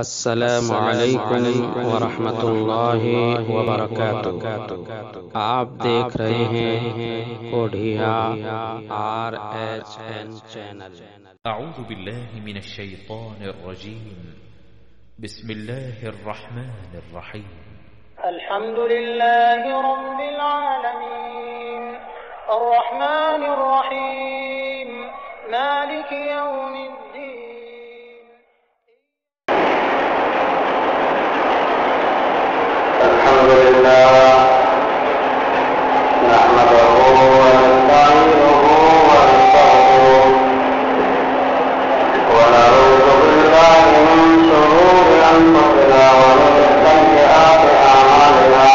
السلام علیکم ورحمۃ اللہ وبرکاتہ۔ آپ دیکھ رہے ہیں کوڈھیا RHN چینل۔ اعوذ باللہ من الشیطان الرجیم، بسم اللہ الرحمن الرحیم۔ الحمد للہ رب العالمین الرحمن الرحیم مالک یوم الدین۔ الحمد لله نحمده ونستعينه ونستغفره ونعوذ بالله من شرور أنفسنا ومن سيئات أعمالنا،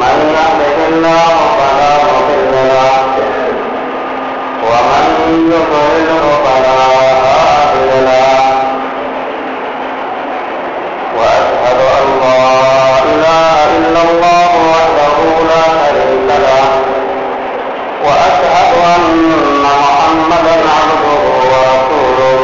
من يهده الله فلا مضل له ومن يضلل فلا هادي له، وأشهد أن لا إله إلا الله وحده لا شريك له، وأشهد أن محمدا عبده ورسوله۔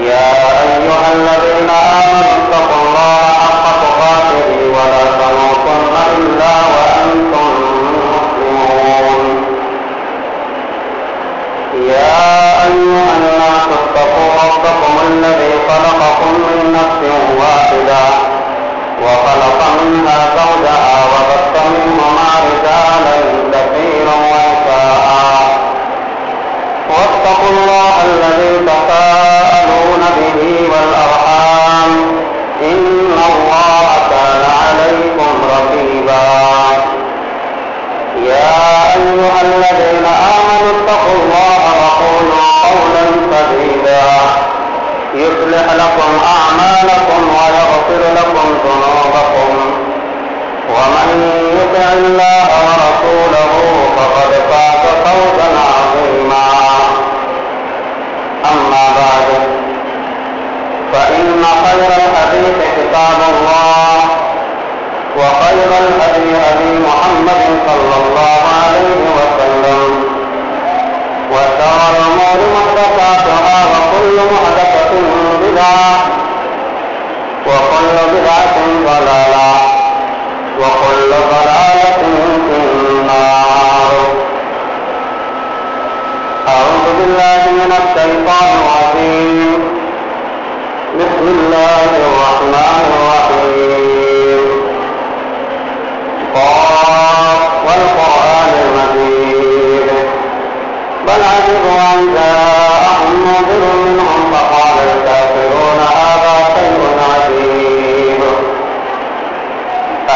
يا أيها الذين آمنوا اتقوا الله حق تقاته ولا تموتن إلا وأنتم مسلمون۔ يا أيها الناس اتقوا ربكم الذي خلقكم من نفس واحدة وخلق منها زوجها وبث منهما رجالا كثيرا ونساء، واتقوا الله الذي تساءلون به والأرحام إن الله كان عليكم رقيبا۔ يا أيها الذين آمنوا اتقوا الله وقولوا قولا سديدا يصلح لكم أعمالكم ويغفر لكم ذنوبكم، ومن يطع الله ورسوله فقد فاز فوزا عظيما۔ أما بعد، فإن خير الحديث كتاب الله، وخير الهدي هدي محمد صلى الله عليه وسلم، وشر الأمور محدثاتها وكل محدثة بدعة وكل بدعة ضلالة وكل ضلالة في النار۔ أعوذ بالله من الشيطان الرجيم، بسم الله الرحمن الرحيم۔ قاف والقرآن المجيد، بل عجبوا أن جاءهم منذر منهم فقال الكافرون هذا شيء عجيب،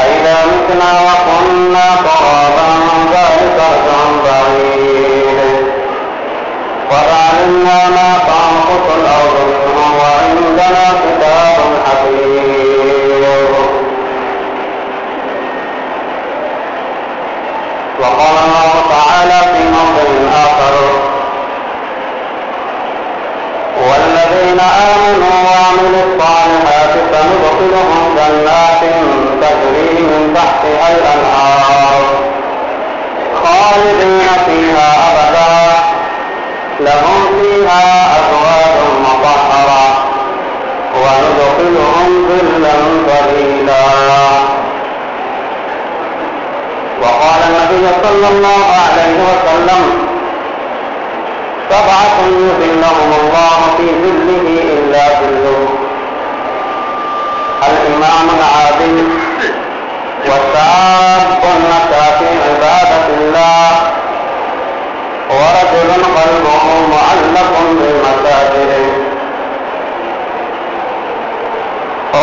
أإذا متنا وكنا ترابا ذلك رجع بعيد، قد علمنا ما تنقص الأرض منهم وعندنا كتاب حفيظ۔ وقال الله تعالى في موضع آخر: والذين آمنوا وعملوا الصالحات سندخلهم جنات تجري من تحتها الأنهار خالدين فيها أبدا، لهم فيها أزواج مطهرة وندخلهم ظلا ظليلا۔ وقال النبي صلى الله عليه وسلم: سبعة يظلهم الله في ظله إلا ظله: الإمام العادل، وشاب نشأ في عبادة الله، ورجل قلبه معلق بالمساجد۔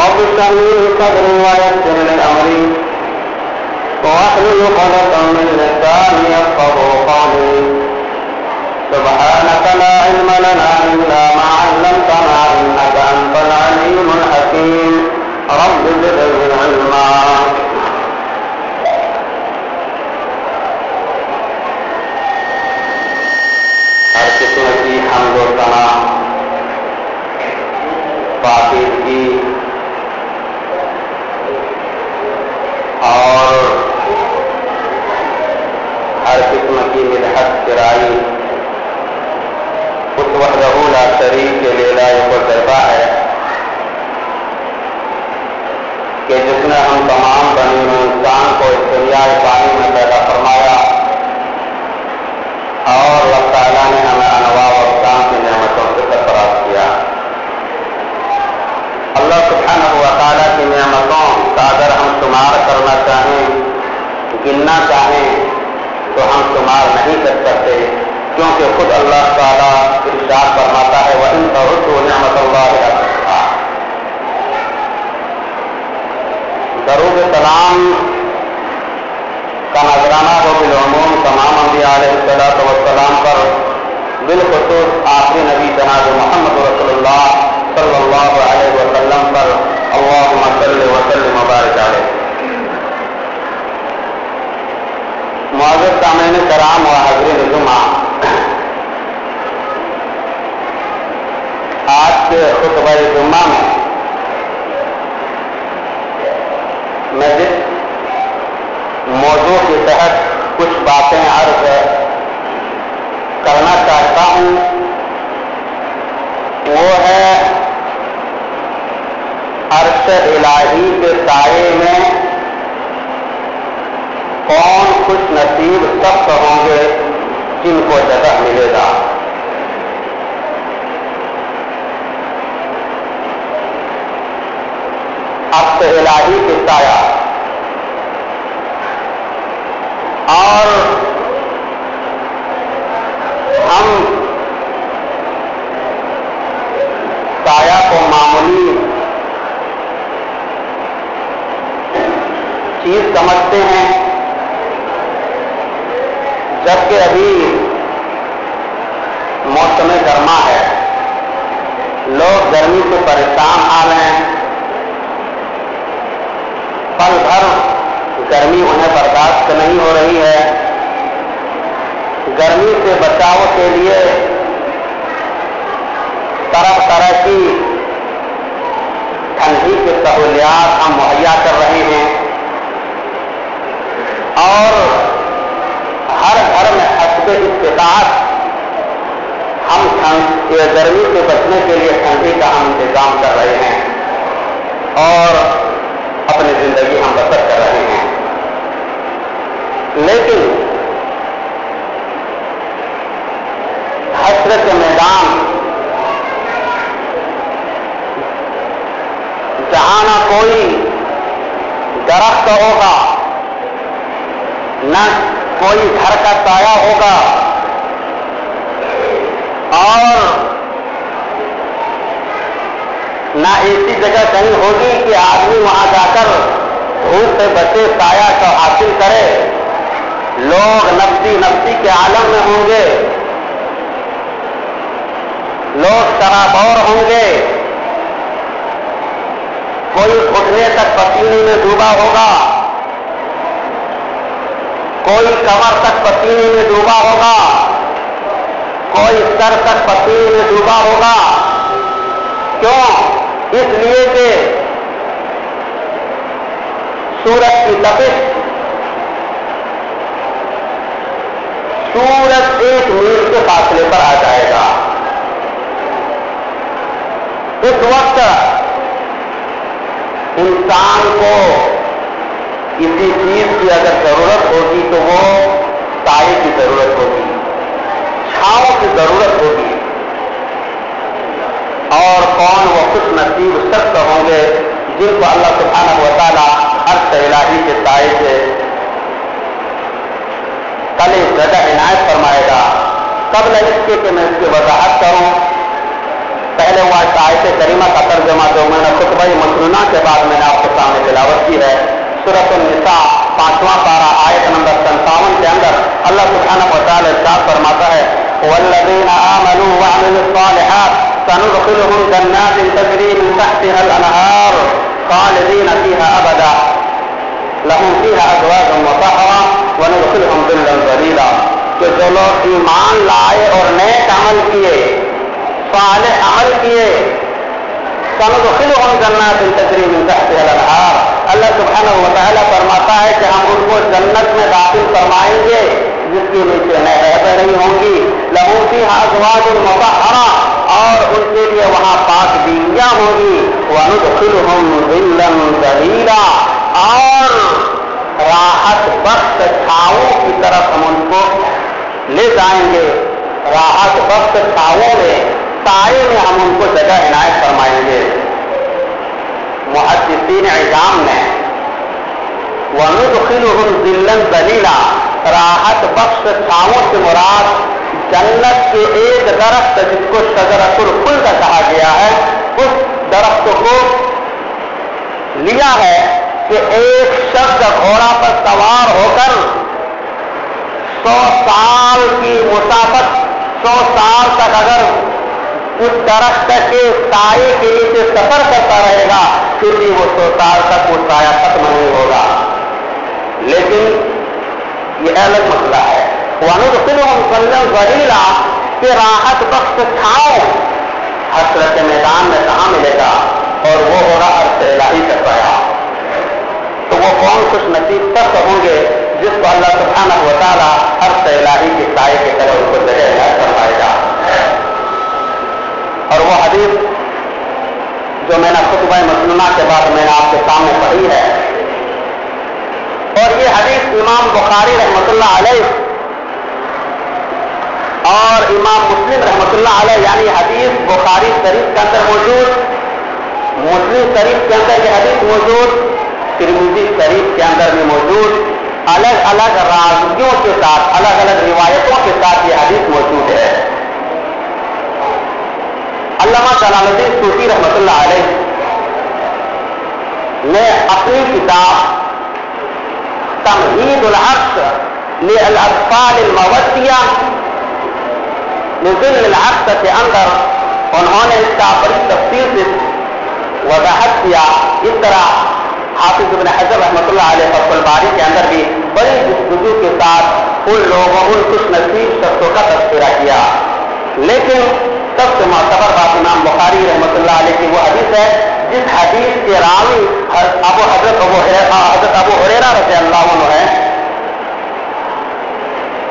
رب اشرح لي صدري ويسر لي أمري واحلل عقدة من لساني يفقهوا قولي، سبحانك لا علم لنا إلا ما علمتنا إنك أنت العليم الحكيم، رب زدني علما۔ ہر قسم کی حمد و ثنا پاکیزگی اور ہر قسم کی مدحت کرائی اس اور اللہ تعالیٰ نے ہمیں انواع و اقسام کی نعمتوں سے سرفراز کیا. اللہ سبحانہ و تعالیٰ کی نعمتوں کا اگر ہم شمار کرنا چاہیں، گننا چاہیں، تو ہم شمار نہیں کر سکتے، کیونکہ خود اللہ تعالیٰ ارشاد فرماتا ہے وَإِن تَعُدُّوا نِعْمَتَ اللَّهِ لَا تُحْصُوهَا. درود سلام کا نذرانہ ہو بالعموم تمام انبیاء علیہ السلام پر، بالخصوص آخری نبی جناب محمد رسول اللہ صلی اللہ علیہ وسلم پر. اللہم صلی وسلم وبارک علیہ. معزز سامعین کرام و حاضرین جمعہ، آج کے خطبہ جمعہ میں جس موضوع کے تحت کچھ باتیں عرض کرنا چاہتا ہوں وہ ہے عرش الہی کے سائے میں کون خوش نصیب سخت ہوں گے جن کو جگہ ملے گا. عرش الہی کے سایہ اور ہم سایہ کو معمولی چیز سمجھتے ہیں، جبکہ ابھی موسم گرما ہے، لوگ گرمی سے پریشان حال ہیں، پل بھر گرمی انہیں برداشت نہیں ہو رہی ہے. گرمی سے بچاؤ کے لیے طرح طرح کی ٹھنڈی کی سہولیات ہم مہیا کر رہے ہیں اور ہر گھر میں حسب استطاعت ہم گرمی سے بچنے کے لیے ٹھنڈی کا ہم انتظام کر رہے ہیں اور اپنی زندگی ہم بسر کر رہے ہیں. لیکن حشر کے میدان جہاں نہ کوئی درخت ہوگا، نہ کوئی گھر کا سایہ ہوگا اور نہ ایسی جگہ کہیں ہوگی کہ آدمی وہاں جا کر دھوپ سے بچے سایہ کو حاصل کرے. لوگ نفسی نفسی کے عالم میں ہوں گے، لوگ سرابور ہوں گے، کوئی گھٹنے تک پسینے میں ڈوبا ہوگا، کوئی کمر تک پسینے میں ڈوبا ہوگا، کوئی سر تک پسینے میں ڈوبا ہوگا. کیوں؟ اس لیے کہ سورج کی تپش، سورج 1 میل کے فاصلے پر آ جائے گا. اس وقت انسان کو کسی چیز کی اگر ضرورت ہوگی تو وہ سائے کی ضرورت ہوگی، چھاؤں کی ضرورت ہوگی. اور کون وہ خوش نصیب شخص ہوں گے جن کو اللہ سبحانہ و تعالیٰ عرش الہی کے سائے سے کل جگہ عنایت فرمائے گا. قبل اس کے میں اس کی وضاحت کروں، پہلے وہ آیت کریمہ کا ترجمہ جو میں نے خطبہ مسنونہ کے بعد میں نے آپ کے سامنے تلاوت کی ہے. سورۃ النساء 5واں پارہ آیت نمبر 57 کے اندر اللہ سبحانہ و تعالیٰ ارشاد فرماتا ہے والذین آمنوا وعملوا الصالحات سندخلهم جنات تجری من تحتها الانہار خالدین فیہا ابدا لهم فیہا ازواج مطہرہ وندخلهم ظلا ظلیلا. کہ جو لوگ ایمان لائے اور نیک عمل کیے، صالح عمل کیے، سندخلهم جنات تجری من تحتها الانہار، اللہ سبحانہ و تعالیٰ فرماتا ہے کہ ہم ان کو جنت میں داخل فرمائیں گے جس کے نیچے نہریں بہ رہی ہوں گی. لهم فیہا ازواج مطہرہ، اور ان کے لیے وہاں پاک بیویاں ہوں گی. وندخلهم ظلا ظلیلا، اور راحت بخش چھاؤں کی طرف ہم ان کو لے جائیں گے راحت بخش چھاؤں میں، سائے میں ہم ان کو جگہ عنایت فرمائیں گے۔ محدثین عظام نے وَنُدْخِلُهُمْ ذِلًّا ذَلِيلًا، راحت بخش چھاؤں سے مراد جنت کے ایک درخت جس کو شجرۃ الخلد کہا گیا ہے، اس درخت کو لیا ہے کہ ایک شخص گھوڑا پر سوار ہو کر 100 سال کی مسافت، 100 سال تک اگر اس درخت کے سائے کے نیچے سفر کرتا رہے گا پھر بھی وہ 100 سال تک وہ سایہ ختم نہیں ہوگا۔ لیکن یہ الگ مسئلہ ہے۔ وَنُدْخِلُهُمْ ظِلًّا ظَلِيلًا کہ راحت بخش چھاؤں حسرت کے میدان میں کہاں ملے گا، اور وہ ہوگا عرش الہی کا سایہ۔ تو وہ کون خوش نصیب شخص ہوں گے جس کو اللہ سبحانہ و تعالیٰ عرش الہی کے سائے کے طرح ان کو جگہ عنایت فرمائے گا۔ اور وہ حدیث جو میں نے خطبہ مسنونہ کے بعد میں نے آپ کے سامنے پڑھی ہے، اور یہ حدیث امام بخاری رحمۃ اللہ علیہ اور امام مسلم رحمۃ اللہ علیہ، یعنی حدیث بخاری شریف کے اندر موجود، مسلم شریف کے اندر یہ حدیث موجود، ترمذی شریف کے اندر بھی موجود، الگ الگ راویوں کے ساتھ، الگ الگ روایتوں کے ساتھ یہ حدیث موجود ہے۔ علامہ جلال الدین صوفی رحمۃ اللہ علیہ نے اپنی کتاب تمہید العرش للاطفال المودیہ لظل العرش کے اندر انہوں نے اس کا بڑی تفصیل سے وضاحت کیا۔ اس طرح حافظ ابن حجر رحمۃ اللہ علیہ فتح الباری کے اندر بھی بڑی جستجو کے ساتھ ان لوگوں، ان خوش نصیب شخصوں کا تذکرہ کیا۔ لیکن سب سے معتبر بات امام بخاری رحمۃ اللہ علیہ کی وہ حدیث ہے جس حدیث کے راوی حضرت ابو ہریرہ رضی اللہ عنہ ہے۔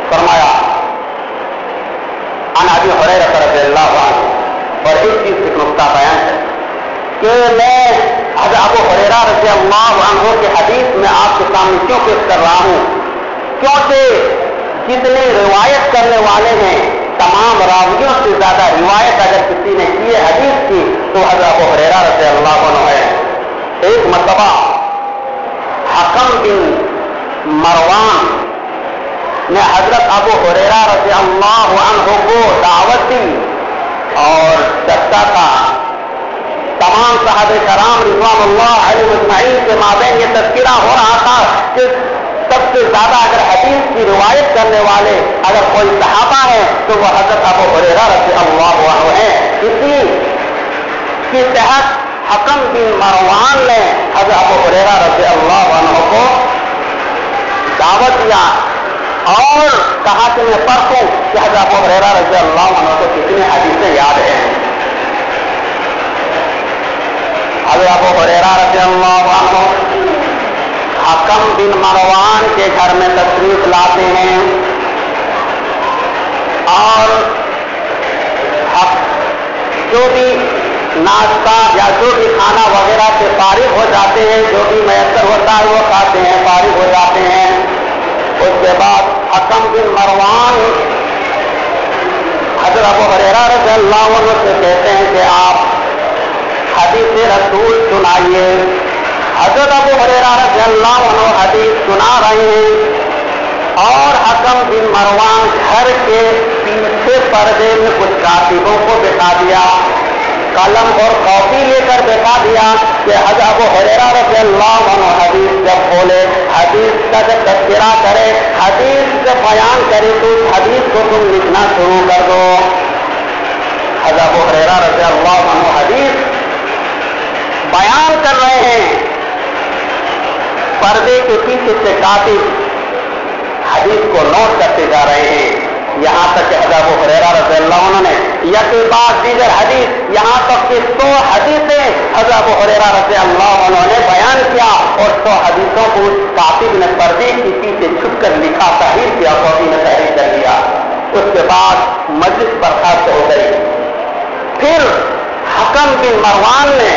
فرمایا عن ابی ہریرہ رضی اللہ عنہ، اور اس چیز سے نقطہ بیان ہے کہ میں حضرت ابو ہریرہ رضی اللہ عنہ کی حدیث میں آپ کے سامنے کیوں پیش کر رہا ہوں، کیونکہ جتنے روایت کرنے والے ہیں تمام راویوں سے زیادہ روایت اگر کسی نے کی ہے حدیث کی تو حضرت ابو ہریرہ رضی اللہ عنہ ہے۔ ایک مرتبہ حکم بن مروان نے حضرت ابو ہریرہ رضی اللہ عنہ کو دعوت دی اور چرچا تھا، تمام صحابہ کرام رضوان اللہ علیہ اجمعین کے مابین یہ تذکرہ ہو رہا تھا کہ سب سے زیادہ اگر حدیث کی روایت کرنے والے اگر کوئی صحابہ ہے تو وہ حضرت ابو ہریرہ رضی اللہ عنہ ہیں۔ اسی کے تحت حکم بن مروان نے حضرت ابو ہریرہ رضی اللہ عنہ کو دعوت دیا اور کہا کہ میں پرسوں کہ حضرت ابو ہریرہ رضی اللہ عنہ کو کتنی حدیثیں یاد ہیں۔ حضرت ابو ہریرہ رضی اللہ عنہ حکم بن مروان کے گھر میں تشریف لاتے ہیں اور جو بھی ناشتہ یا جو بھی کھانا وغیرہ سے فارغ ہو جاتے ہیں، جو بھی میسر ہوتا ہے وہ کھاتے ہیں، فارغ ہو جاتے ہیں۔ اس کے بعد حکم بن مروان حضرت ابو ہریرہ رضی اللہ عنہ سے کہتے ہیں کہ آپ حدیث رسول سنائیے۔ حضرت ابو ہریرہ رضی اللہ عنہ حدیث سنا رہے ہیں اور حکم بن مروان گھر کے پیچھے پردے میں کچھ کاتبوں کو بٹھا دیا، قلم اور کاپی لے کر بٹھا دیا کہ حضرت ابو ہریرہ رضی اللہ عنہ حدیث جب بولے، حدیث کا جب تذکرہ کرے، حدیث جب بیان کرے تو حدیث کو تم لکھنا شروع کر دو۔ حضرت ابو ہریرہ رضی اللہ عنہ حدیث بیان کر رہے ہیں، پردے کے پیچھے سے کاتب حدیث کو نوٹ کرتے جا رہے ہیں، یہاں تک کہ حضرت ابو ہریرہ رضی اللہ عنہ نے یک بعد دیگر حدیث، یہاں تک کہ 100 حدیثیں حضرت ابو ہریرہ رضی اللہ عنہ نے بیان کیا اور 100 حدیثوں کو کاتب نے پردے کے پیچھے چھپ کر لکھا، تحریر کیا، کاپی میں تحریر کر لیا۔ اس کے بعد مجلس برخاست ہو گئی۔ پھر حکم بن مروان نے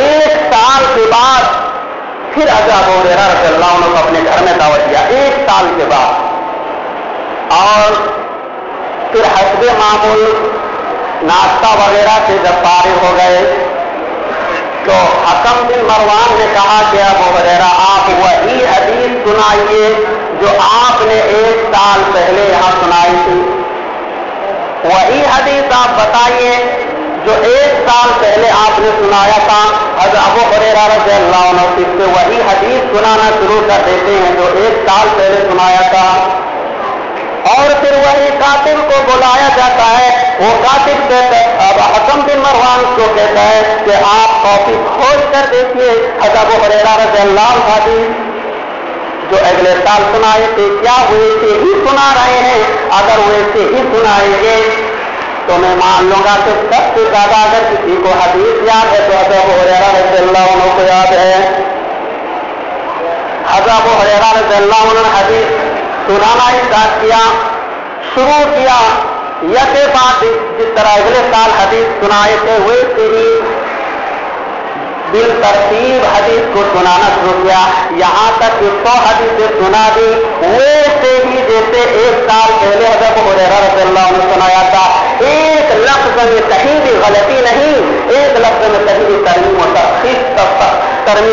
1 سال کے بعد پھر حضرت ابو ہریرہ رضی اللہ عنہ کو اپنے گھر میں دعوت دیا، 1 سال کے بعد اور پھر حسب معمول ناشتہ وغیرہ سے جب فارغ ہو گئے تو حکم بن مروان نے کہا کہ ابو ہریرہ آپ وہی حدیث سنائیے جو آپ نے 1 سال پہلے یہاں سنائی تھی. وہی حدیث آپ بتائیے جو 1 سال پہلے آپ نے سنایا تھا. حضرت ابو ہریرہ رضی اللہ عنہ سے وہی حدیث سنانا شروع کر دیتے ہیں جو 1 سال پہلے سنایا تھا. اور پھر وہی کاتب کو بلایا جاتا ہے. وہ کاتب کہتا ہے، اب حکم بن مروان کو کہتا ہے کہ آپ کاپی کھول کر دیکھیے حضرت ابو ہریرہ رضی اللہ عنہ جو اگلے سال سنائے تھے کیا ویسے ہی سنا رہے ہیں. اگر ویسے ہی سنائیں گے تو میں مان لوں گا کہ سب سے زیادہ اگر کسی کو حدیث یاد ہے تو حضرت ابو ہریرہ رضی اللہ عنہ کو یاد ہے. حضرت ابو ہریرہ رضی اللہ عنہ نے حدیث سنانا اسٹارٹ کیا، شروع کیا. یکے بعد جس طرح اگلے سال حدیث سنائے تھے ویسے ہی بالترتیب حدیث کو سنانا شروع کیا. یہاں تک کہ 100 حدیثیں سنا دی ویسے ہی جیسے 1 سال پہلے حضرت ابو ہریرہ رضی اللہ عنہ نے سنایا تھا. ایک لفظ میں کہیں بھی غلطی نہیں، ایک لفظ میں کہیں بھی ترمیم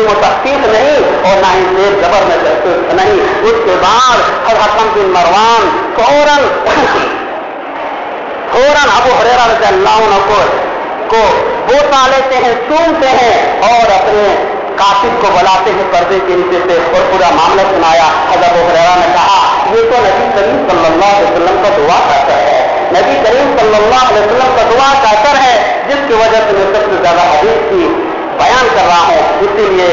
و تخفیف نہیں، اور نہ ہی زیر زبر میں نہیں. اس کے بعد حکم بن مروان فوراً ابو ہریرہ رضی اللہ عنہ کو بوسا لیتے ہیں، چومتے ہیں اور اپنے کاتب کو بلاتے ہیں پردے کے نیچے سے اور پورا معاملہ سنایا. حضرت ابو ہریرہ نے کہا یہ تو نبی کریم صلی اللہ علیہ وسلم کا دعا کا اثر ہے، نبی کریم صلی اللہ علیہ وسلم کا دعا کا اثر ہے جس کی وجہ سے میں سب سے زیادہ حدیث کی بیان کر رہا ہوں. اسی لیے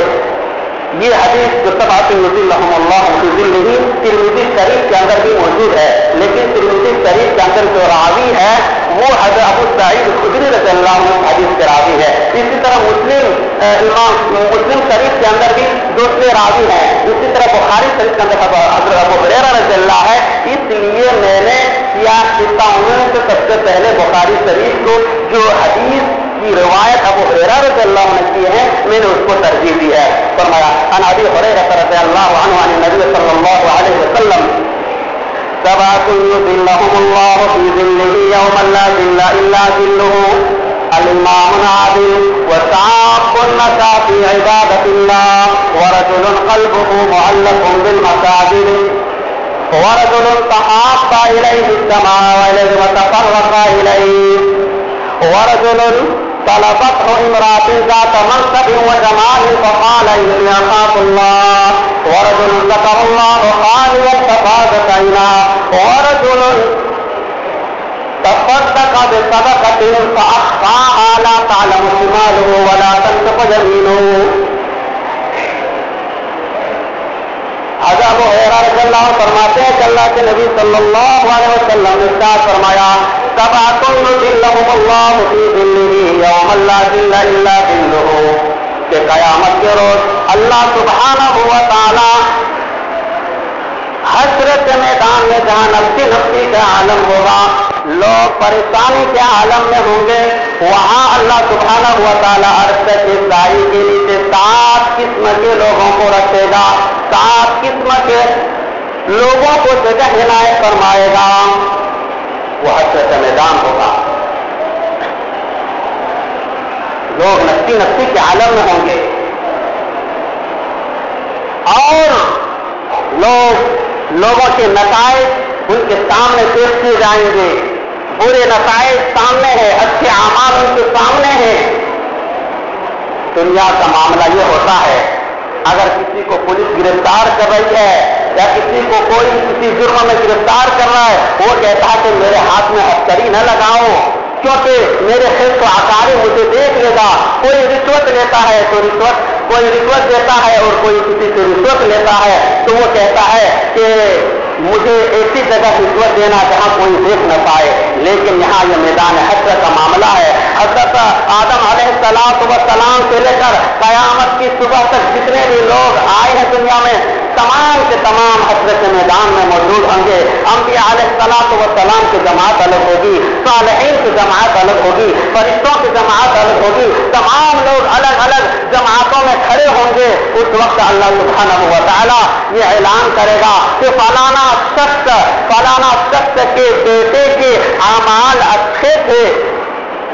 یہ حدیث جو سبعۃ یظلھم اللہ فی ظلہ ترمذی شریف کے اندر بھی موجود ہے، لیکن ترمذی شریف کے اندر جو راوی ہے وہ حضرت ابو سعید خدری رضی اللہ عنہ حدیث کے راوی ہے. اسی طرح مسلم شریف کے اندر بھی دوسرے راوی ہیں. اسی طرح بخاری شریف کے اندر حضرت ابو ہریرہ رضی اللہ ہے. اس لیے میں نے سے سب سے پہلے بخاری شریف کو جو حدیث کی روایت ابو ہریرہ رضی اللہ عنہ کی ہے میں نے اس کو ترجیح دی ہے. فرمایا عن ابی ہریرہ رضی اللہ عنہ عن النبی صلی اللہ علیہ وسلم سبعۃ یظلھم اللہ فی ظلہ یوم لا ظل الا ظلہ الامام العادل وشاب نشأ فی عبادۃ اللہ ورجل قلبه معلق بالمساجد ورجل تحاب الیہ السماء والیہ وتفرق الیہ ورجل طلبته امرأة ذات منصب وجمال فقال إني أخاف الله ورجل ذكر الله خاليا ففاضت عيناه ورجل تصدق بصدقة فأخفاها لا تعلم شماله ولا تنطق يمينه. حضرت ابو ہریرہ رضی اللہ عنہ فرماتے ہیں کہ اللہ کے نبی صلی اللہ علیہ وسلم نے ارشاد فرمایا سبعۃ یظلھم اللہ فی ظلہ یوم لا ظل الا ظلہ کہ قیامت کے روز اللہ سبحانہ و تعالی حشر کے میدان میں جہاں نفسی نفسی کا عالم ہوگا، لوگ پریشانی کے عالم میں ہوں گے، وہاں اللہ سبحانہ و تعالی عرش کے سائے کے نیچے 7 قسم کے لوگوں کو رکھے گا، 7 قسم کے لوگوں کو جگہ عنایت فرمائے گا. وہ حشر کا میدان ہوگا، لوگ نفسی نفسی کے عالم میں ہوں گے اور لوگوں کے نتائج ان کے سامنے پیش کیے جائیں گے. برے نتائج سامنے ہیں، اچھے اعمال ان کے سامنے ہیں. دنیا کا معاملہ یہ ہوتا ہے اگر کسی کو پولیس گرفتار کر رہی ہے یا کسی کو کوئی کسی جرم میں گرفتار کر رہا ہے وہ کہتا ہے کہ میرے ہاتھ میں ہتھکڑی نہ لگاؤ کیونکہ میرے خیل کو آکاری مجھے دیکھ لے گا. کوئی رشوت لیتا ہے کوئی رشوت دیتا ہے اور کوئی کسی سے رشوت لیتا ہے تو وہ کہتا ہے کہ مجھے ایسی جگہ رشوت دینا جہاں کوئی دیکھ نہ پائے. لیکن یہاں یہ میدان حشر کا معاملہ ہے. حضرت آدم علیہ السلام سے لے کر قیامت کی صبح تک جتنے بھی لوگ آئے ہیں دنیا میں تمام کے تمام حشر کے میدان میں موجود ہوں گے. انبیاء علیہ السلام کی جماعت الگ ہوگی، صالحین کی جماعت الگ ہوگی، فرشتوں کی جماعت الگ ہوگی. تمام لوگ الگ الگ جماعتوں میں کھڑے کھڑے ہوں گے اس وقت اللہ سبحانہ و تعالیٰ یہ اعلان کرے گا کہ فلانا شخص کے بیٹے کے اعمال اچھے تھے.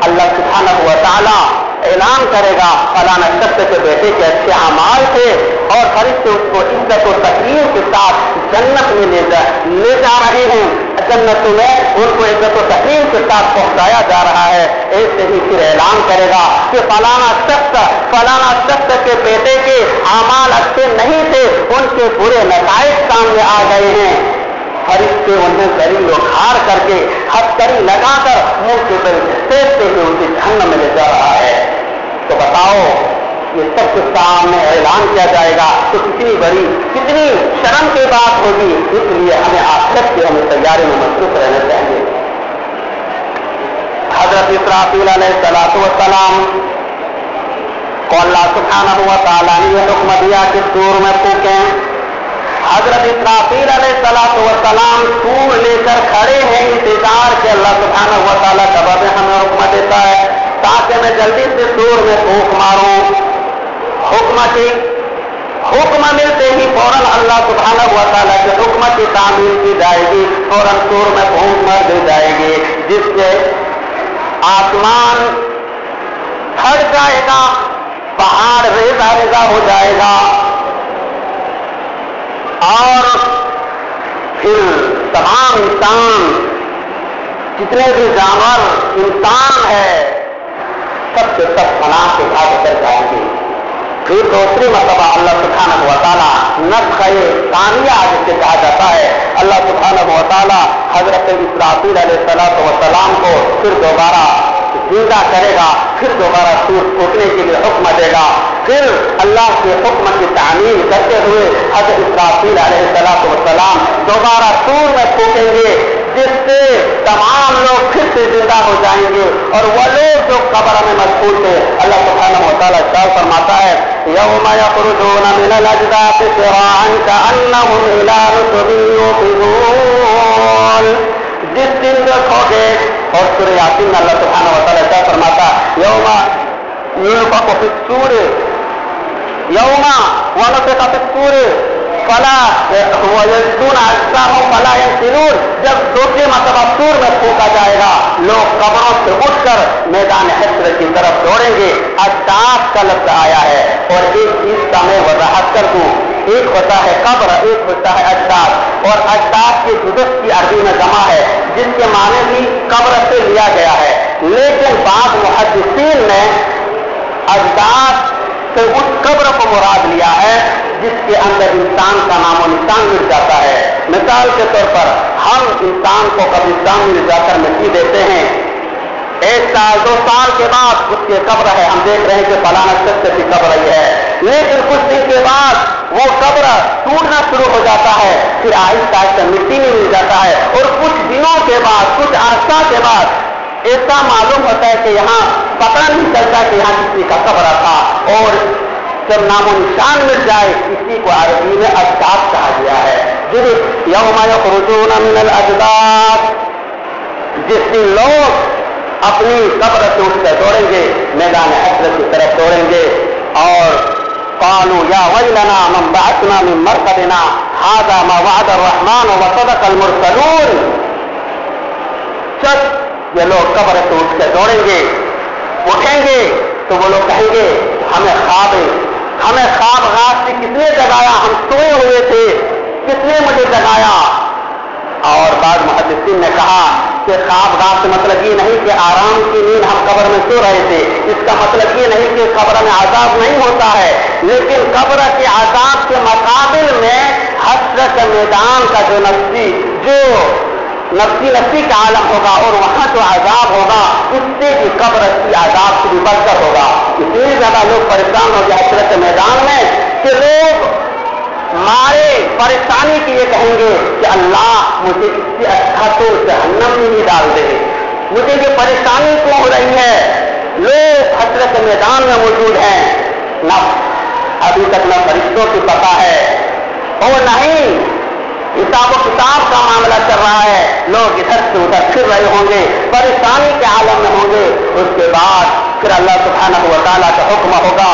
اللہ سبحانہ و تعالیٰ اعلان کرے گا فلانا شخص کے بیٹے کے اچھے اعمال تھے اور فرشتے اس کو عزت و تکریم کے ساتھ جنت میں لے جا رہے ہیں. جنتوں میں ان کو عزت و تکریم کے ساتھ پہنچایا جا رہا ہے. ایسے ہی پھر اعلان کرے گا کہ فلانا شخص کے بیٹے کے اعمال اچھے نہیں تھے, ان کے برے نتائج سامنے آ گئے ہیں. فرشتے انہیں ذلیل و کھار کر کے ہتھکڑی لگا کر منہ کے بل پھینکتے ہوئے اسے جہنم میں لے جا رہا ہے. تو بتاؤ یہ سب کے سامنے اعلان کیا جائے گا تو کتنی بڑی کتنی شرم کی بات ہوگی. اس لیے ہمیں آخرت کی ہمیں تیاری میں مصروف رہنا چاہیے. حضرت اسرافیل علیہ السلام کو اللہ سبحانہ و تعالیٰ نے یہ حکم دیا کہ سور میں پھونکیں. حضرت اسرافیل علیہ السلام سور لے کر کھڑے ہیں انتظار کے اللہ سبحانہ و تعالیٰ کب میں ہمیں حکم دیتا ہے تاکہ میں جلدی سے سور میں پھونک ماروں. حکم ملتے ہی فوراً اللہ سبحانہ و تعالیٰ کے حکم کی تعمیل کی جائے گی. فوراً سور میں پھونک مار دی جائے گی جس سے آسمان پھٹ جائے گا, پہاڑ ریزہ ریزہ ہو جائے گا اور پھر تمام انسان جتنے بھی جانور انسان ہے سب کے سب فنا کے بھاگ کر جائیں گے. پھر دوسری مرتبہ اللہ سبحانہ و تعالیٰ نفخ ثانیہ جسے کہا جاتا ہے, اللہ سبحانہ و تعالیٰ حضرت اسرافیل علیہ السلام کو پھر دوبارہ زندہ کرے گا, پھر دوبارہ سور پھونکنے کے لیے حکم دے گا. پھر اللہ کے حکم کی تعمیل کرتے ہوئے حضرت اسرافیل علیہ السلام دوبارہ سور میں پھونکیں گے جس سے تمام لوگ پھر سے زندہ ہو جائیں گے. اور وہ لوگ جو قبر میں مدفون تھے اللہ سبحانہ و تعالیٰ ارشاد فرماتا ہے یوم یخرجون من الاجداث سراعا کأنهم الى نصب یوقظون. جس دن دیکھو گے, اور سورہ یاسین میں اللہ سبحانہ و تعالیٰ کیا فرماتا یوم ينفخ في الصور يوم ونفخ في الصور فلا ويجدون اجسامهم فلا ينسلون. جب دوسری مرتبہ سور میں پھونکا جائے گا لوگ قبروں سے اٹھ کر میدان حشر کی طرف دوڑیں گے. اجداث کا لفظ آیا ہے اور ایک چیز کا میں وضاحت کر دوں, ایک ہوتا ہے قبر, ایک ہوتا ہے اجداث. اور اجداث کی جدت کی عربی میں جمع ہے جس کے معنی بھی قبر سے لیا گیا ہے, لیکن بعض محدثین نے اجداث سے اس قبر کو مراد لیا ہے جس کے اندر انسان کا نام و نشان مل جاتا ہے. مثال کے طور پر ہم انسان کو قبرستان میں لے جا کر مٹی دیتے ہیں, 1 سال 2 سال کے بعد اس کی قبر ہے, ہم دیکھ رہے ہیں کہ فلانا شخص کی قبر ہی ہے, لیکن کچھ دن کے بعد وہ قبر ٹوٹنا شروع ہو جاتا ہے, پھر آہستہ آہستہ مٹی میں مل جاتا ہے اور کچھ دنوں کے بعد کچھ عرصہ کے بعد ایسا معلوم ہوتا ہے کہ یہاں پتہ نہیں چلتا کہ یہاں کسی کا قبر تھا, اور جب نام و نشان مل جائے اسی کو عربی میں اجداث کہا گیا ہے. یوم یخرجون من الاجداث, جس دن لوگ اپنی قبر سے اٹھ کر دوڑیں گے, میدان حشر کی طرف دوڑیں گے اور قالوا یا ویلنا من بعثنا من مرقدنا هذا ما وعد الرحمن وصدق المرسلون. جب یہ لوگ قبر سے اٹھ کر دوڑیں گے, اٹھیں گے تو وہ لوگ کہیں گے ہمیں خواب غاز سے کس نے جگایا, ہم سوئے ہوئے تھے, کس نے مجھے جگایا. اور بعض محدثین نے کہا کہ خواب غاز سے مطلب یہ نہیں کہ آرام کی نیند ہم قبر میں سو رہے تھے, اس کا مطلب یہ نہیں کہ قبر میں عذاب نہیں ہوتا ہے, لیکن قبر کے عذاب کے مقابل میں حشر کے میدان کا جو نفسی کا عالم ہوگا اور وہاں جو عذاب ہوگا اس سے بھی قبر کی عذاب سے بھی بڑھ کر ہوگا. اتنی زیادہ لوگ پریشان ہو گئے حشر کے میدان میں کہ لوگ مارے پریشانی کے لیے کہیں گے کہ اللہ مجھے اس سے اچھا تو جہنم میں نہیں ڈال دے, مجھے یہ پریشانی کیوں ہو رہی ہے. لوگ حشر کے میدان میں موجود ہیں, نہ ابھی تک نہ فرشتوں کی پتہ ہے اور نہ ہی حساب و کتاب کا معاملہ چل رہا ہے. لوگ ادھر سے ادھر پھر رہے ہوں گے, پریشانی کے عالم میں ہوں گے. اس کے بعد پھر اللہ سبحانہ و تعالیٰ کا حکم ہوگا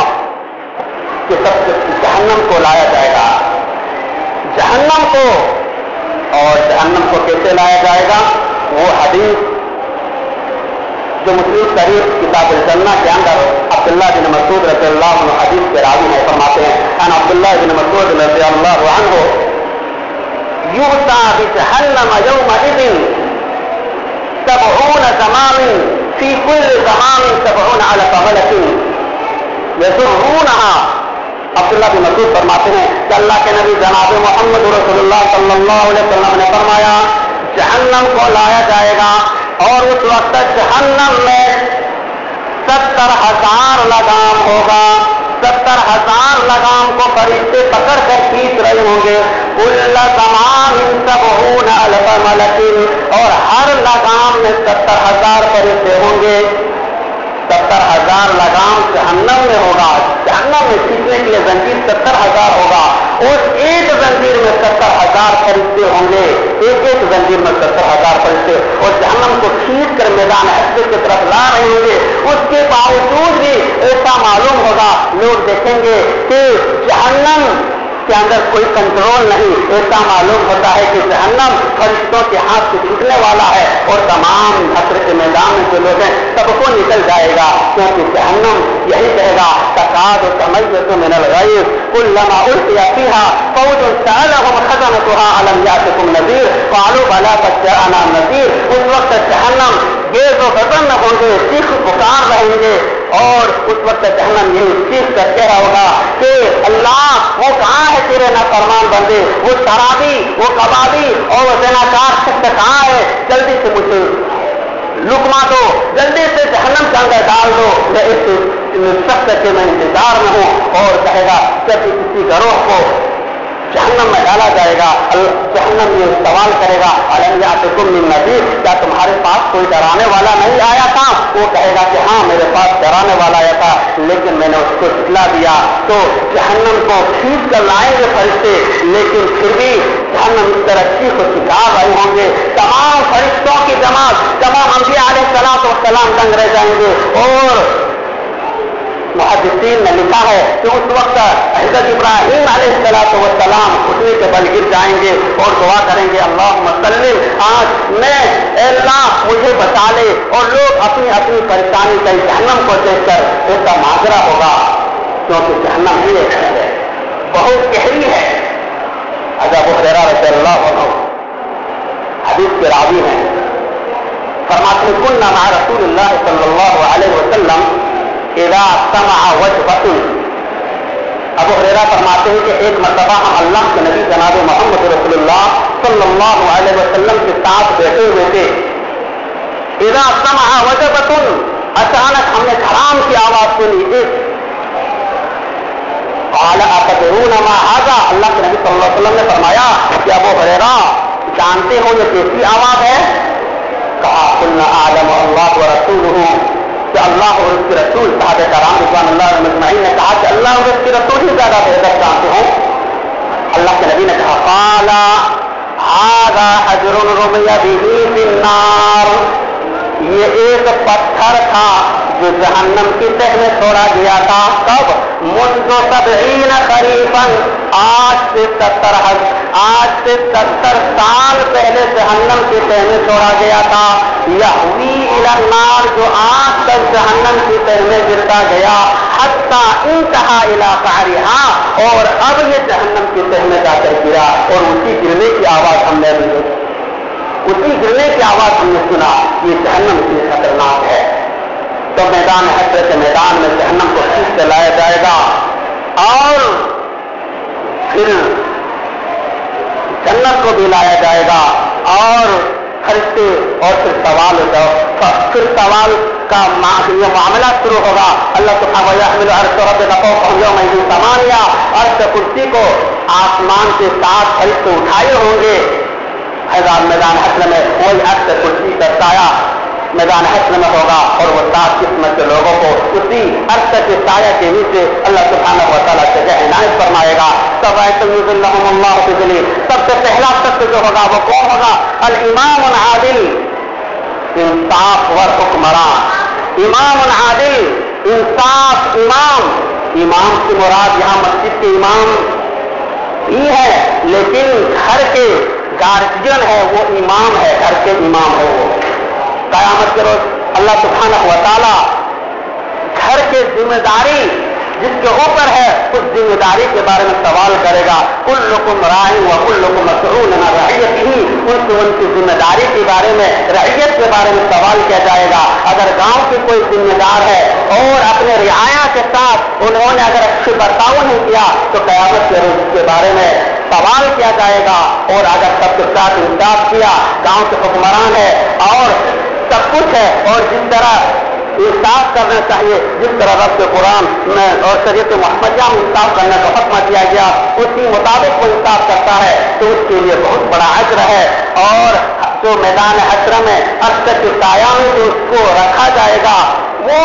کہ سب جہنم کو لایا جائے گا، جہنم کو، اور جہنم کو کیسے لایا جائے گا؟ وہ حدیث جو مسلم شریف کتاب الجنہ کے اندر عبداللہ بن مسعود رضی اللہ عنہ حدیث کے راوی ہیں، فرماتے ہیں ان عبداللہ بن مسعود رضی اللہ عنہ یؤتی بجہنم یومئذ 70 زمام فی کل زمام 70 الف ملک یزرونها۔ عبداللہ بن مسعود فرماتے ہیں کہ اللہ کے نبی جناب محمد رسول اللہ صلی اللہ علیہ وسلم نے فرمایا جہنم کو لایا جائے گا اور اس وقت جہنم میں 70,000 لگام ہوگا، 70,000 لگام کو فرشتے پکڑ کر کھینچ رہے ہوں گے، کل زمان 70 الف ملک، اور ہر لگام میں 70,000 فرشتے ہوں گے۔ 70,000 لگام جہنم میں ہوگا، جہنم میں کھینچنے کے لیے زنجیر 70,000 ہوگا، اور ایک زنجیر میں 70,000 فرشتے ہوں گے، ایک زنجیر میں 70,000 فرشتے، اور جہنم کو کھینچ کر میدان حشر کی طرف لا رہے ہوں گے۔ اس کے باوجود بھی ایسا معلوم ہوگا، لوگ دیکھیں گے کہ جہنم کے اندر کوئی کنٹرول نہیں، ایسا معلوم ہوتا ہے کہ جہنم فرشتوں کے ہاتھ سے چھوٹنے والا ہے، اور تمام حشر کے میدان میں جو لوگ ہیں سب کو نکل جائے گا، کیونکہ جہنم یہی کہے گا تکاد تمیز من الغیظ کلما القی فیہا فوج سألهم خزنتها الم یأتکم نذیر قالوا بلی قد جاءنا نذیر۔ اس وقت جہنم گیز و بدن ہوں گے، چیخ پکار رہیں گے، اور اس وقت جہنم یہی چیخ کر کہہ رہا ہوگا کہ اللہ وہ کہاں ہے تیرے نافرمان بندے، وہ شرابی، وہ کبابی اور وہ زناکار شخص کہاں ہے، جلدی سے مجھے لقمہ دو، جلدی سے جہنم کے اندر ڈال دو، میں اس شخص کے میں انتظار میں ہوں۔ اور کہے گا جب کسی گروہ کو جہنم میں ڈالا جائے گا، جہنم یہ سوال کرے گا الم یأتکم من نذیر، کیا تمہارے پاس کوئی ڈرانے والا نہیں آیا تھا؟ وہ کہے گا کہ ہاں میرے پاس ڈرانے والا آیا تھا، لیکن میں نے اس کو جھٹلا دیا۔ تو جہنم کو کھینچ کر لائیں گے فرشتے، لیکن پھر بھی جہنم اس طرح چیخ و چکار رہے ہوں گے، تمام فرشتوں کی جماعت، تمام انبیاء علیہ الصلوۃ والسلام دنگ رہ جائیں گے۔ اور محدثین نے لکھا ہے کہ اس وقت حضرت ابراہیم علیہ السلام اٹھنے کے بل گر جائیں گے اور دعا کریں گے اللہم صلی، آج میں اے اللہ مجھے بچا لے، اور لوگ اپنی اپنی پریشانی کا جہنم کو دیکھ کر ایسا ماجرا ہوگا، کیونکہ جہنم ہی ایک ہے، بہت گہری ہے۔ ابو ہریرہ رضی اللہ عنہ حدیث کے راوی ہیں، فرماتے ہیں کنا مع رسول اللہ صلی اللہ علیہ وسلم اذا سمع وجبۃ۔ ابو ہریرہ فرماتے ہیں کہ ایک مرتبہ ہم اللہ کے نبی جناب محمد رسول اللہ صلی اللہ علیہ وسلم کے ساتھ بیٹھے ہوئے تھے، اذا سمع وجبۃ، اچانک ہم نے دھڑام کی آواز سنی، قال اتدرون ما هذا، اللہ کے نبی صلی اللہ علیہ وسلم نے فرمایا کہ ابو ہریرہ جانتے ہو یہ کیسی آواز ہے؟ کہا قلنا اعلم اللہ ورسولہ، کہ اللہ اور اس کے رسول، صحابہ کرام رضوان اللہ علیہم اجمعین نے کہا کہ اللہ اور اس کے رسول ہی زیادہ بہتر جانتے ہیں۔ اللہ کے نبی نے کہا قال هذا حجر رمی به فی النار، یہ ایک پتھر تھا جو جہنم کی تہ میں چھوڑا گیا تھا، کب؟ منذ 70 قریباً، آج سے 70 سال پہلے جہنم کی تہ میں چھوڑا گیا تھا، یہوی الی النار، جو آج تک جہنم کی تہ میں گرتا گیا، حتی انتہا الی قعرہا، اور اب یہ جہنم کی تہ میں جا کر گرا، اور اسی گرنے کی آواز ہم نے سنا، یہ جہنم اتنی خطرناک ہے۔ تو میدان حشر کے میدان میں جہنم کو کھینچ کے لایا جائے گا، اور پھر جنت کو بھی لایا جائے گا، اور فرشتے، اور پھر سوال کا یہ معاملہ شروع ہوگا۔ اللہ سبحانہ ویحمل عرش ربک فوقہم یومئذ ثمانیہ، عرش کرسی کو آسمان کے ساتھ فرشتے اٹھائے ہوں گے، میدان حشر میں وہی عرش کرسی کا سایہ میدان حشر میں ہوگا، اور وہ 7 قسم کے لوگوں کو اسی عرش کے سایہ کے نیچے اللہ سبحانہ و تعالیٰ سے عنایت فرمائے گا۔ یظلهم اللہ بظلہ، سب سے پہلا شخص جو ہوگا وہ کون ہوگا؟ الامام العادل، انصاف ور حکمراں، امام العادل، انصاف امام، امام کی مراد یہاں مسجد کے امام ہی ہے، لیکن گھر کے گارجین ہے وہ امام ہے، گھر کے امام ہے وہ. قیامت کے روز اللہ سبحانہ و تعالی گھر کے ذمہ داری جس کے اوپر ہے اس ذمہ داری کے بارے میں سوال کرے گا. کلکم راع و کلکم مسئول عن رعیتہ، ان کی ذمہ داری کے بارے میں، رعیت کے بارے میں سوال کیا جائے گا. اگر گاؤں کے کوئی ذمہ دار ہے اور اپنے رعایا کے ساتھ انہوں نے اگر اچھی برتاؤ نہیں کیا تو قیامت کے روز کے بارے میں سوال کیا جائے گا. اور اگر سب کے ساتھ انصاف کیا، گاؤں کے حکمران ہے اور سب کچھ ہے اور جس طرح انصاف کرنا چاہیے، جس طرح رب کے قرآن میں اور شریعت محمدیہ میں انصاف کرنے کا حکم دیا گیا اسی مطابق وہ انصاف کرتا ہے تو اس کے لیے بہت بڑا اجر ہے. اور جو میدان حشر میں عرش کے سایہ میں جو اس کو رکھا جائے گا وہ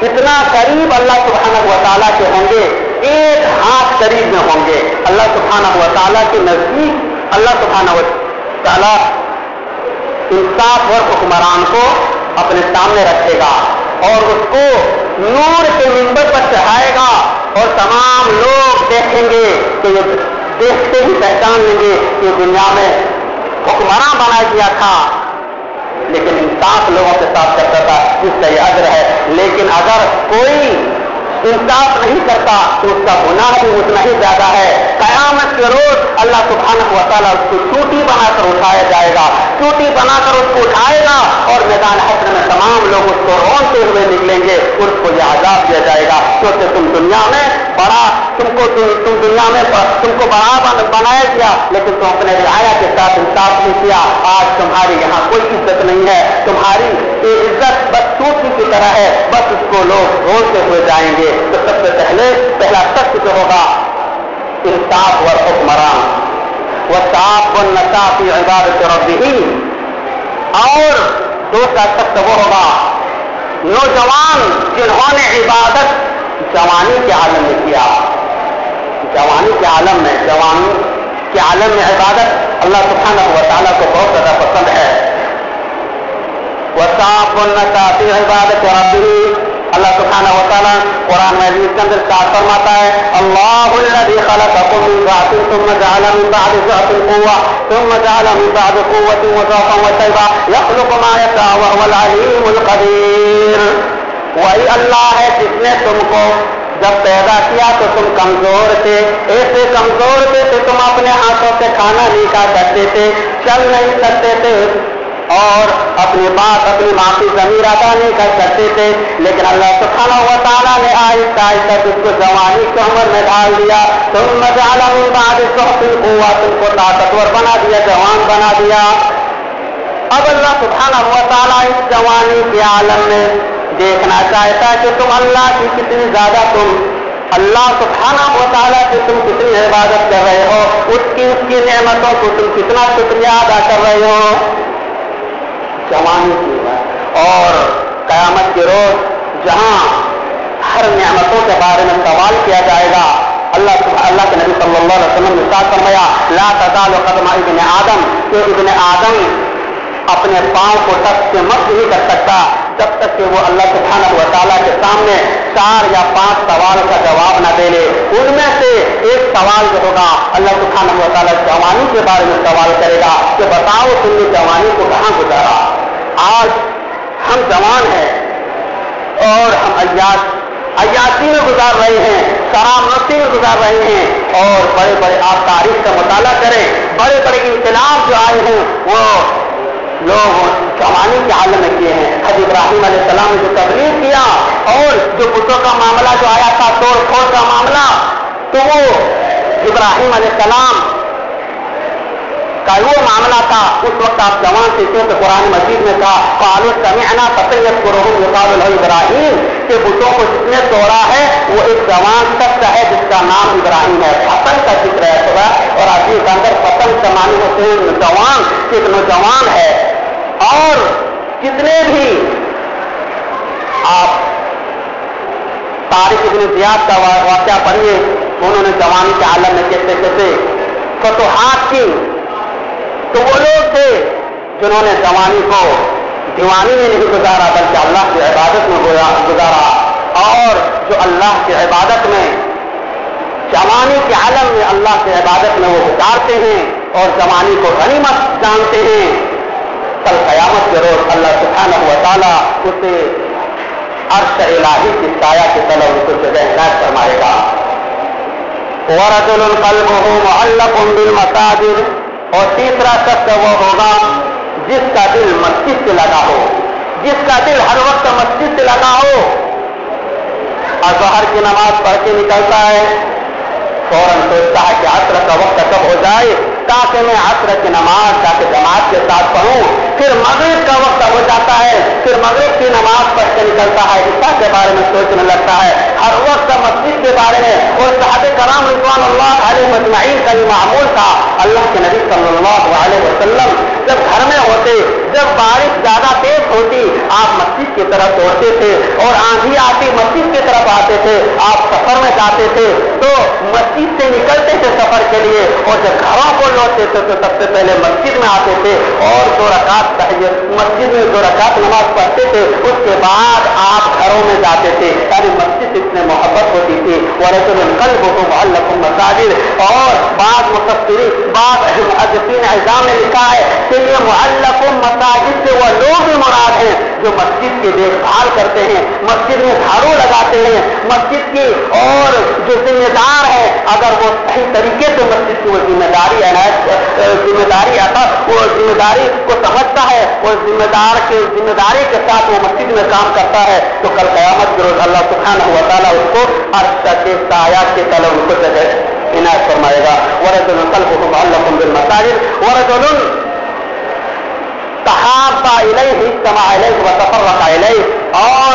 اتنا قریب اللہ سبحانہ و تعالیٰ کے ہوں گے، ایک ہاتھ قریب میں ہوں گے. اللہ سبحانہ و تعالیٰ کے نزدیک اللہ سبحانہ و تعالیٰ انصاف اور حکمران کو اپنے سامنے رکھے گا اور اس کو نور کے منبر پر چڑھائے گا اور تمام لوگ دیکھیں گے کہ یہ دیکھتے ہی پہچان لیں گے کہ دنیا میں حکمراں بنا دیا تھا لیکن انصاف لوگوں کے ساتھ کرتا تھا، اس کا یہ اجر ہے. لیکن اگر کوئی انصاف نہیں کرتا تو اس کا گناہ بھی اتنا ہی زیادہ ہے. قیامت کے روز اللہ سبحانہ و تعالیٰ اس کو چوٹی بنا کر اٹھایا جائے گا، چوٹی بنا کر اس کو اٹھائے گا اور میدان حشر میں تمام لوگ اس کو رونتے ہوئے نکلیں گے اور اس کو یہ عذاب دیا جائے گا کیونکہ تم دنیا میں بڑا تم دنیا میں تم کو بڑا بنایا گیا لیکن تم اپنے رعایا کے ساتھ انصاف نہیں کیا. آج تمہاری یہاں کوئی عزت نہیں ہے، تمہاری یہ عزت بس چوٹی کی طرح ہے، بس اس کو لوگ رونتے ہوئے جائیں گے. تو سب سے پہلا شخص جو ہوگا انصاف اور حکمران، وصاف والنساء فی عبادت ربہ، اور دوسرا شخص وہ ہوگا نوجوان جنہوں نے عبادت جوانی کے عالم میں کیا. جوانی کے عالم میں عبادت اللہ سبحانہ و تعالیٰ کو بہت زیادہ پسند ہے. وصاف والنساء فی عبادت ربہ، اللہ سبحانہ و تعالیٰ قرآن مجید کے اندر ساتھ فرماتا ہے اللہ الذی خلقکم من ضعف ثم جعل من بعد ضعف قوة ثم جعل من بعد قوة ضعفا وشيبا يخلق ما يشاء وهو العلیم القدیر. وہی اللہ ہے جس نے تم کو جب پیدا کیا تو تم کمزور تھے، ایسے کمزور تھے کہ تم اپنے ہاتھوں سے کھانا نہیں کھا سکتے تھے، چل نہیں سکتے تھے اور اپنی بات اپنی ماں کی ضمیر ادا نہیں کر سکتے تھے. لیکن اللہ سبحانہ و تعالیٰ نے آہستہ آہستہ جس کو جوانی کی عمر میں ڈال دیا، ثم جعل من بعد ضعف قوة، تم کو طاقتور بنا دیا، جوان بنا دیا. اب اللہ سبحانہ و تعالیٰ اس جوانی کے عالم میں دیکھنا چاہتا ہے کہ تم اللہ کی کتنی زیادہ اللہ سبحانہ و تعالیٰ کی تم کتنی عبادت کر رہے ہو، اس کی نعمتوں کو تم کتنا شکریہ ادا کر رہے ہو. جوانی کی اور قیامت کے روز جہاں ہر نعمتوں کے بارے میں سوال کیا جائے گا، اللہ کے نبی صلی اللہ علیہ وسلم نے ارشاد فرمایا لا تزال قدم ابن آدم، کہ ابن آدم اپنے پاؤں کو ٹچ سے مس نہیں کر سکتا جب تک کہ وہ اللہ سبحانہ و تعالیٰ کے سامنے 4 یا 5 سوال کا جواب نہ دے لے. ان میں سے ایک سوال جو ہوگا اللہ سبحانہ و تعالیٰ جوانی کے بارے میں سوال کرے گا کہ بتاؤ تم نے جوانی کو کہاں گزارا. آج ہم جوان ہیں اور ہم عیاشی میں گزار رہے ہیں، شراب نوشی میں گزار رہے ہیں اور بڑے بڑے آپ تاریخ کا مطالعہ کریں، بڑے بڑے انقلاب جو آئے ہیں وہ لوگ جوانی کے عالم میں کیے ہیں. حضرت ابراہیم علیہ السلام نے جو تبلیغ کیا اور جو بتوں کا معاملہ جو آیا تھا توڑ پھوڑ کا معاملہ، تو وہ ابراہیم علیہ السلام کا وہ معاملہ تھا. اس وقت آپ جوان تھے کیونکہ قرآن مجید میں کہا قالوا سمعنا فتى يذكرهم يقال له ابراہیم، کہ بتوں کو جس نے توڑا ہے وہ ایک جوان شخص ہے جس کا نام ابراہیم ہے. فتن کا ذکر ہے صبح اور آج کے اندر فتن کا معنی ہوتے ہیں نوجوان، ایک نوجوان ہے. اور جتنے بھی آپ طارق ابن زیاد کا واقعہ پڑھیے، انہوں نے جوانی کے عالم میں کیسے کیسے فتوحات کی، تو وہ لوگ تھے جنہوں نے جوانی کو دیوانی میں نہیں گزارا بلکہ اللہ کی عبادت میں گزارا. اور جو اللہ کی عبادت میں جوانی کے عالم میں اللہ کی عبادت میں وہ گزارتے ہیں اور جوانی کو غنیمت جانتے ہیں، کل قیامت کے روز اللہ سبحانہ و تعالیٰ اسے عرش الہی کی سایہ کی طرف ان کو جگہ عنایت فرمائے گا۔ وَرَجُلٌ قَلْبُهُ مُعَلَّقٌ بِالْمَسَاجِدِ، اور تیسرا شخص وہ ہوگا جس کا دل مسجد سے لگا ہو، جس کا دل ہر وقت مسجد سے لگا ہو، اور ظہر کی نماز پڑھ کے نکلتا ہے، فوراً سوچتا ہے کہ عصر کا وقت کب ہو جائے تاکہ میں عصر کی نماز تاکہ جماعت کے ساتھ پڑھوں، پھر مغرب کا وقت ہو جاتا ہے، پھر مغرب کی نماز پڑھ کے نکلتا ہے، عشاء کے بارے میں سوچنے لگتا ہے، ہر وقت مسجد کے بارے میں۔ اور صحابہ کرام رضوان اللہ علیہم اجمعین کا یہ معمول تھا، اللہ کے نبی صلی اللہ علیہ وسلم جب گھر میں ہوتے، جب بارش زیادہ تیز ہوتی، آپ مسجد کی طرف دوڑتے تھے، اور آندھی آتی مسجد کی طرف آتے تھے، آپ سفر میں جاتے تھے تو مسجد سے نکلتے تھے سفر کے لیے، اور جب گھروں کو لوٹتے تھے تو سب سے پہلے مسجد میں آتے تھے اور 2 رکعت مسجد میں 2 رکعت نماز پڑھتے تھے، اس کے بعد آپ گھروں میں جاتے تھے، یعنی مسجد اتنے محبت ہوتی تھی۔ وَرَجُلٌ قَلْبُهُ مُعَلَّقٌ بِالْمَسَاجِدِ، اور بعض مفسرین بعض محدثین اعظام نے لکھا ہے کہ یہ معلق مساجد سے وہ لوگ بھی مراد ہیں جو مسجد کی دیکھ بھال کرتے ہیں، مسجد میں جھاڑو لگاتے ہیں، مسجد کی اور جو ذمہ دار ہے اگر وہ صحیح طریقے سے مسجد کی وہ ذمہ داری کو سمجھتا ہے، وہ ذمہ داری کے ساتھ وہ مسجد میں کام کرتا ہے، تو کل قیامت کے روز اللہ سبحانہ و تعالیٰ اس کو عرش کے سایہ کی طرف ان کو جگہ عنایت فرمائے گا۔ وَرَجُلٌ قَلْبُهُ مُعَلَّقٌ بِالْمَسَاجِدِ وَرَجُلٌ تَحَابَّ إِلَيْهِ اجْتَمَعَ إِلَيْهِ وَتَفَرَّقَ إِلَيْهِ، اور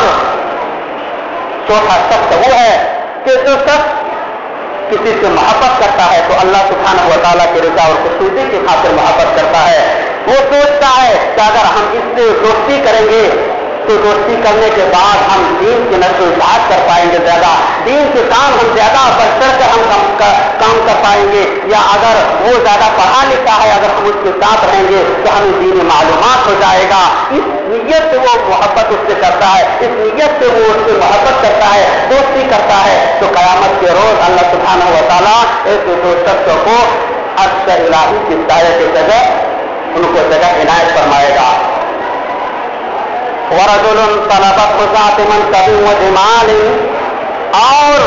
چوتھا شخص وہ ہے کہ جو شخص کسی سے محبت کرتا ہے تو اللہ سبحانہ و تعالیٰ کی رضا اور خوشنودی کی خاطر محبت کرتا ہے، وہ سوچتا ہے کہ اگر ہم اس سے دوستی کریں گے تو دوستی کرنے کے بعد ہم دین کی نشر و اشاعت کر پائیں گے، زیادہ دین کے کام ہم زیادہ بڑھ چڑھ کر ہم کام کر پائیں گے، یا اگر وہ زیادہ پڑھا لکھا ہے اگر ہم اس کے ساتھ رہیں گے تو ہمیں دینی معلومات ہو جائے گا، اس نیت سے وہ محبت اس سے کرتا ہے، اس نیت سے وہ اس سے محبت کرتا ہے، دوستی کرتا ہے، تو قیامت کے روز اللہ سبحانہ و تعالیٰ ایسے 2 شخصوں کو عرش الہی کی سایہ کی جگہ ان کو جگہ عنایت فرمائے گا۔ وَرَجُلٌ طَلَبَتْهُ ذَاتُ مَنْصَبٍ وَجَمَالٍ، اور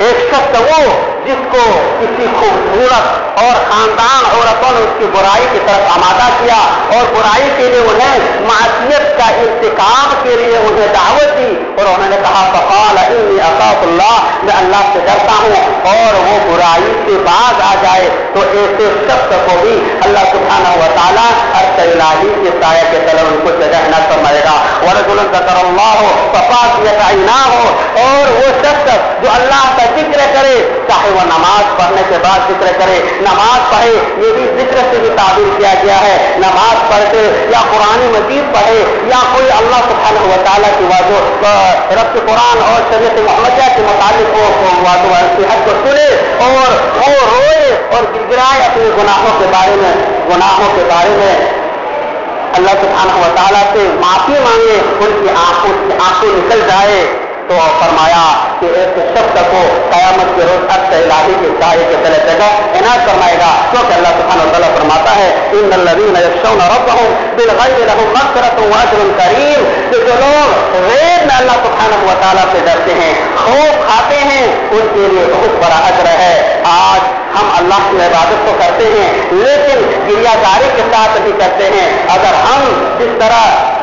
ایک شخص وہ جس کو کسی خوبصورت اور خاندان عورتوں نے اس کی برائی کی طرف آمادہ کیا اور برائی کے لیے انہیں معصیت کا ارتکاب کے لیے انہیں دعوت دی، اور انہوں نے کہا فقال انی اخاف اللہ، میں اللہ سے ڈرتا ہوں، اور وہ برائی سے باز آ جائے، تو ایسے شخص کو بھی اللہ سبحانہ و تعالیٰ عرش الہی کے سایہ کے طرف ان کو جگہ عنایت فرمائے گا۔ وَرَجُلٌ ذَكَرَ اللَّهَ فَخَشِعَتْ عَيْنَاهُ، اور وہ شخص جو اللہ کا ذکر کرے، چاہے وہ نماز پڑھنے کے بعد ذکر کرے، نماز پڑھے، یہ بھی ذکر سے بھی تعبیر کیا گیا ہے، نماز پڑھتے یا قرآن مجید پڑھے یا کوئی اللہ سبحانہ و تعالیٰ کی واضح رب قرآن اور شریعت محمدیہ کے متعلق وہ واضح نصیحت کو سنے اور وہ روئے اور گڑگڑائے اپنے گناہوں کے بارے میں اللہ سبحانہ و تعالیٰ سے معافی مانگے، ان کی آنکھیں نکل جائے، تو فرمایا کہ ایسے شخص کو قیامت کے روز عرش الہی کے سایے کے تلے جگہ عنایت فرمائے گا، کیونکہ اللہ سبحانہ و تعالیٰ فرماتا ہے ان الذین یخشون ربهم بالغیب لهم مغفرۃ واجر کریم، کہ جو لوگ غیب میں اللہ سبحانہ و تعالیٰ سے ڈرتے ہیں، خوف کھاتے ہیں، ان کے لیے بہت بڑا اجر ہے۔ آج ہم اللہ کی عبادت تو کرتے ہیں لیکن گریہ زاری کے ساتھ بھی کرتے ہیں، اگر ہم جس طرح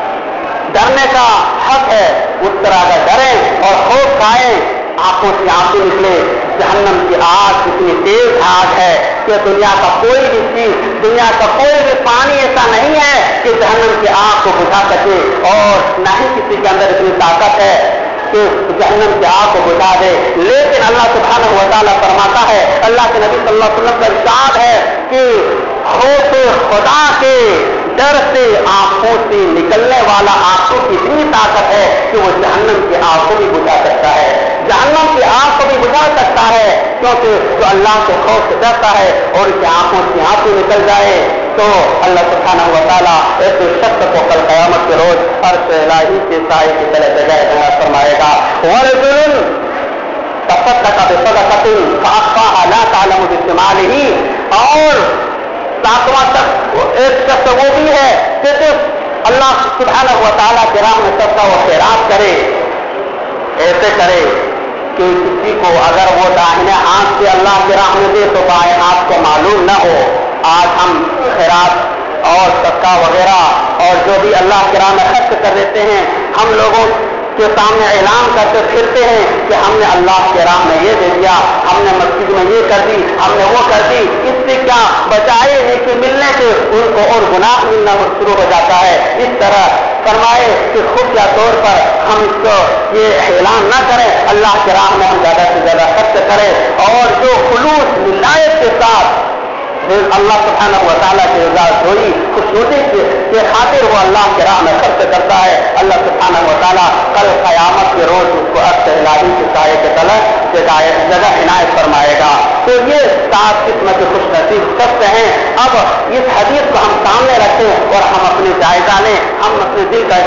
ڈرنے کا حق ہے اس طرح اگر ڈریں اور خوف کھائیں، آنکھوں سے آنسو نکلے، جہنم کی آگ اتنی تیز آگ ہے کہ دنیا کا کوئی بھی چیز، دنیا کا کوئی بھی پانی ایسا نہیں ہے کہ جہنم کی آگ کو بجھا سکے، اور نہ ہی کسی کے اندر اتنی طاقت ہے کہ جہنم کی آگ کو بجھا دے، لیکن اللہ سبحانہ و تعالیٰ فرماتا ہے، اللہ کے نبی صلی اللہ علیہ وسلم کا ارشاد ہے کہ خوف خدا کے ڈر سے آنکھوں سے نکلنے والا آنکھوں کی اتنی طاقت ہے کہ وہ جہنم کی آگ کو بھی بجھا سکتا ہے، جہنم کی آگ کو بھی بجھا سکتا ہے، کیونکہ جو اللہ کے خوف سے ڈرتا ہے اور اس کی آنکھوں سے آنسو نکل جائے تو اللہ سبحانہ و تعالیٰ ایسے شخص کو کل قیامت کے روز عرش الہی کے سائے کی طرح جگہ فرمائے گا. ورجل تصدق بصدقۃ فأخفاها لا تعلم بشماله. اور ساتواں شخص ایک شخص وہ بھی ہے کہ صرف اللہ سبحانہ و تعالیٰ کی راہ میں صدقہ و خیرات کرے، ایسے کرے کہ کسی کو اگر وہ داہنے ہاتھ سے اللہ کی راہ میں دے تو بائیں ہاتھ کو معلوم نہ ہو. آج ہم خیرات اور صدقہ وغیرہ اور جو بھی اللہ کی راہ میں خرچ کر دیتے ہیں، ہم لوگوں کے سامنے اعلان کرتے پھرتے ہیں کہ ہم نے اللہ کے راہ میں یہ دے دیا، ہم نے مسجد میں یہ کر دی، ہم نے وہ کر دی. اس سے کیا بچائے نیکی ملنے سے ان کو اور گناہ ملنا شروع ہو جاتا ہے. اس طرح فرمائے کہ خفیہ طور پر ہم اس کو یہ اعلان نہ کریں، اللہ کے راہ میں ہم زیادہ سے زیادہ خرچ کریں. اور جو خلوص ملایت کے ساتھ اللہ سبحانہ و تعالیٰ کی رضا جوئی خوشنودی کے خاطر وہ اللہ کی راہ میں خرچ کرتا ہے، اللہ سبحانہ و تعالیٰ کل قیامت کے روز اس کو عرش الہی کے سائے کے تلے جگہ عنایت فرمائے گا. تو یہ 7 قسم کے خوش نصیب شخص ہیں. اب اس حدیث کو ہم سامنے رکھیں اور ہم اپنے جائزہ لیں، ہم اپنے دل کا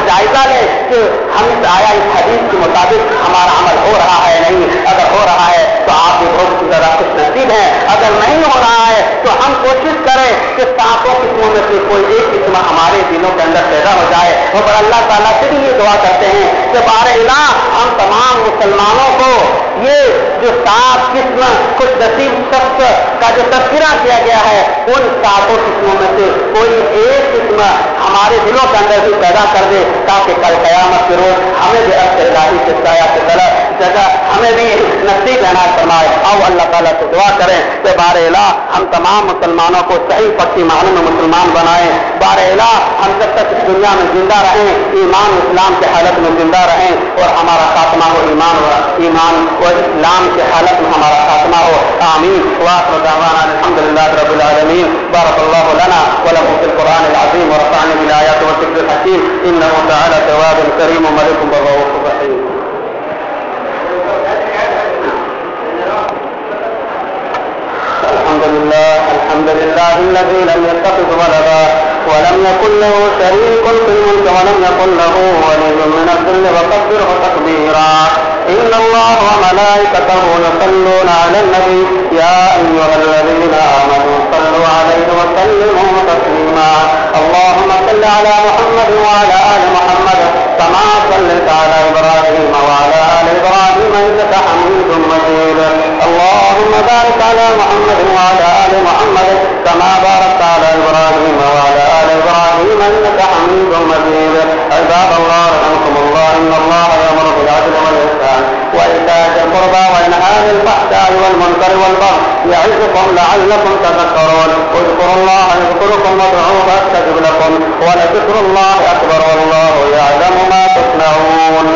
جائزہ لیں کہ ہم آیا اس حدیث کے مطابق ہمارا عمل ہو رہا ہے نہیں. اگر ہو رہا ہے تو آپ بھی بہت زیادہ خوش نصیب ہیں، اگر نہیں ہو رہا ہے تو ہم کوشش کریں کہ 7 قسموں میں سے کوئی ایک قسم ہمارے دلوں کے اندر پیدا ہو جائے. اور اللہ تعالیٰ سے بھی یہ دعا کرتے ہیں کہ بار الہ ہم تمام مسلمانوں کو یہ جو 7 قسم خوش نصیب شخص کا جو تذکرہ کیا گیا ہے ان 7 قسموں میں سے کوئی ایک قسم ہمارے دلوں کے اندر بھی پیدا کر دے، تاکہ کل قیامت کے روز ہمیں بھی عرش الہی کے سایہ کی طرح جگہ ہمیں بھی نصیب عنایت فرمائے. اور اللہ تعالیٰ سے دعا کریں کہ بار الہ ہم تمام مسلمانوں کو صحیح پکی معنی میں مسلمان بنائیں. بار الہ ہم جب تک اس دنیا میں زندہ رہیں ایمان و اسلام کی حالت میں زندہ رہیں اور ہمارا خاتمہ ہو ایمان و اسلام کی حالت میں ہمارا خاتمہ ہو. آمین. وآخر دعوانا الحمدللہ رب العالمین. بارک اللہ لنا ولکم فی القرآن العظیم ورفعنی بالآیات والذکر الحکیم انہ تعالی تواب کریم ملک رؤوف رحیم. الحمد لله الذي لم يتخذ ولدا ولم يكن له شريك في الملك ولم يكن له ولي من الذل وكبره تكبيرا. إن الله وملائكته يصلون على النبي يا أيها الذين آمنوا صلوا عليه وسلموا تسليما. اللهم صل على محمد وعلى آل محمد كما صليت على إبراهيم وعلى آل إبراهيم إنك حميد مجيد. اللهم بارك على محمد وعلى آل محمد كما باركت على إبراهيم وعلى آل إبراهيم إنك حميد مجيد. عباد الله رحمكم الله إن الله يأمر بالعدل والإحسان وإيتاء ذي القربى وينهى عن الفحشاء والمنكر والبغي يعظكم لعلكم تذكرون. اذكروا الله يذكركم وادعوه يستجب لكم ولذكر الله أكبر والله يعلم ما تصنعون.